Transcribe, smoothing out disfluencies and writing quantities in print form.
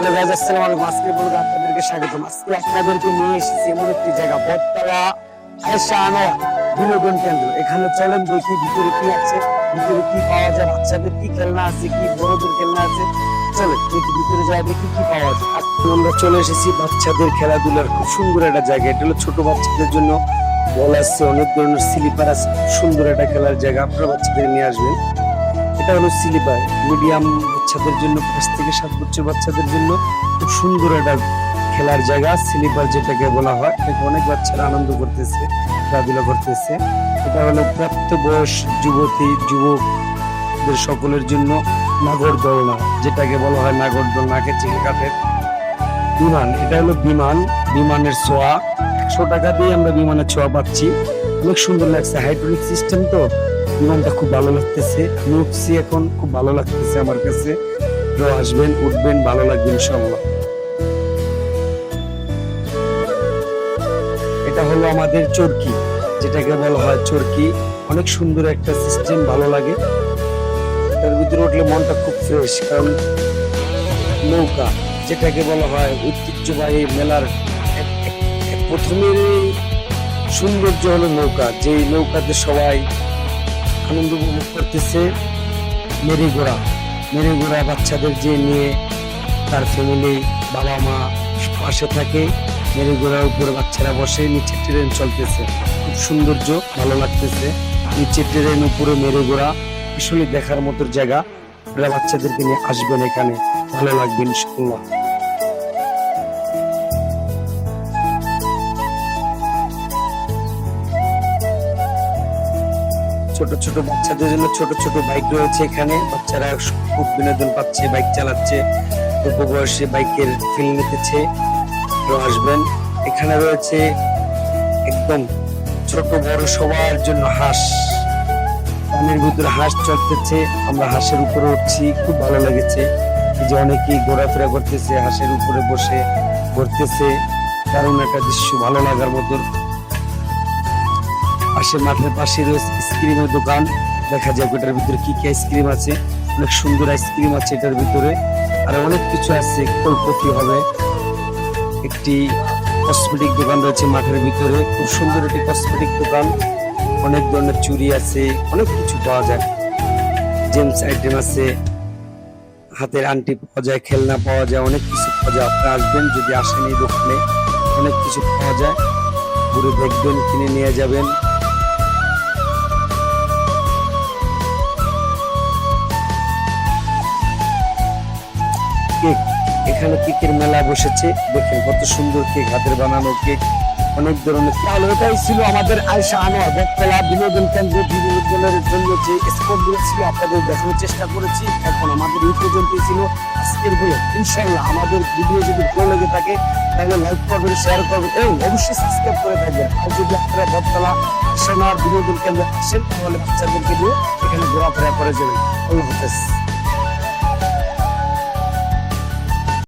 আপনাদেরকে স্বাগতম। আজকে আপনাদেরকে নিয়ে এসেছি এমন একটি জায়গা, বটতলা আয়েশা আনোয়ার বিনোদন কেন্দ্র। এখানে চলেন দেখি ভিতরে কি আছে, ভিতরে কি পাওয়া যায়, বাচ্চাদের কি খেলনা আছে, কি বড়দের খেলনা আছে। চলেন দেখি ভিতরে যাই, দেখি কি পাওয়া যায়। আজকে আমরা চলে এসেছি বাচ্চাদের খেলাধুলার খুব সুন্দর একটা জায়গা। এটা হলো ছোট বাচ্চাদের জন্য বল আছে, অনেক ধরনের স্লিপার আছে, খুব সুন্দর একটা খেলার জায়গা। আপনারা বাচ্চাদের নিয়ে আসবেন। এটা হলো স্লিপার, মিডিয়াম বাচ্চাদের জন্য, 5 থেকে 7 বছর বাচ্চাদের জন্য খুব সুন্দর একটা খেলার জায়গা। স্লিপার যেটাকে বলা হয়, এটাকে অনেক বাচ্চারা আনন্দ করতেছে, খেলাধুলা করতেছে। এটা হলো প্রাপ্তবয়স যুবতী যুবকদের সকলের জন্য নাগরদোলনা, যেটাকে বলা হয় নাগরদোল, নাকে চিনে কাঠের বিমান। এটা হলো বিমানের ছোঁয়া। 100 টাকা দিয়ে আমরা বিমানের ছোঁয়া পাচ্ছি। অনেক সুন্দর লাগছে, হাইড্রোলিক সিস্টেম তো বিমানটা খুব ভালো লাগতেছে। আমি উঠছি এখন, খুব ভালো লাগতেছে আমার কাছে। আসবেন, উঠবেন, ভালো লাগবে ইনশাআল্লাহ। এটা হলো আমাদের চরকি, যেটাকে বলা হয় চরকি। অনেক সুন্দর একটা সিস্টেম, ভালো লাগে। এটার ভিতরে উঠলে মনটা খুব ফ্রেশ, কারণ নৌকা যেটাকে বলা হয় ঐতিহ্যবাহী মেলার প্রথমের সৌন্দর্য হলো নৌকা। যেই নৌকাতে সবাই আনন্দ উপভোগ করতেছে। মেরিগোড়া বাচ্চাদের যে নিয়ে তার ফ্যামিলি, বাবা মা পাশে থাকে। মেরিগোড়ার উপরে বাচ্চারা বসে, নিচে ট্রেন চলতেছে, খুব সৌন্দর্য, ভালো লাগতেছে। নিচে ট্রেন, উপরে মেরিগোড়া, আসলে দেখার মতো জায়গা। আপনারা বাচ্চাদেরকে নিয়ে আসবেন, এখানে ভালো লাগবে ইনশাআল্লাহ। ছোট ছোট বাচ্চাদের জন্য ছোট ছোট বাইক রয়েছে এখানে। বাচ্চারা খুব বিনোদন পাচ্ছে, বাইক চালাচ্ছে, অল্প বয়সে বাইকের ফিল নিতেছে। আসবেন, এখানে রয়েছে একদম ছোট বড় সবার জন্য হাঁস। পানির ভিতরে হাঁস চলতেছে, আমরা হাঁসের উপরে উঠছি, খুব ভালো লেগেছে। এই যে অনেকেই ঘোরাফেরা করতেছে, হাঁসের উপরে বসে ঘুরতেছে, দারুণ একটা দৃশ্য, ভালো লাগার মতো। পাশে মাঠের পাশে রয়েছে আইসক্রিমের দোকান, দেখা যায় এটার ভিতরে কি কি আইসক্রিম আছে। অনেক সুন্দর আইসক্রিম আছে এটার ভিতরে, আর অনেক কিছু আছে, কোল্ড কফি হবে। একটি কসমেটিক দোকান রয়েছে মাঠের ভিতরে, খুব সুন্দর একটি কসমেটিক দোকান। অনেক ধরনের চুড়ি আছে, অনেক কিছু পাওয়া যায়, জেমস আইটেম আছে, হাতের আংটি পাওয়া যায়, খেলনা পাওয়া যায়, অনেক কিছু পাওয়া যায়। আপনারা আসবেন, যদি আসেন এই দোকানে, অনেক কিছু পাওয়া যায়। ঘুরে দেখবেন, কিনে নিয়ে যাবেন। কেক, এখানে কেকের মেলা বসেছে, দেখেন কত সুন্দর কেক, হাতের বানানো কেক, অনেক ধরনের। তাহলে এটাই ছিল আমাদের আয়েশা আনোয়ার বটতলা বিনোদন কেন্দ্র। বিনোদনের জন্য যে স্পটগুলো ছিল আপনাদের দেখানোর চেষ্টা করেছি। এখন আমাদের এই পর্যন্তই ছিল আজকের ভিডিও। ইনশাআল্লাহ আমাদের ভিডিও যদি ভালো লেগে থাকে তাহলে লাইক করবেন, শেয়ার করবেন এবং অবশ্যই সাবস্ক্রাইব করে থাকবেন। আর যদি আপনারা বটতলা আয়েশা আনোয়ার বিনোদন কেন্দ্রে আসেন, তাহলে বাচ্চাদেরকে নিয়ে এখানে ঘোরাফেরা করে যাবেন। আল্লাহ হাফেজ।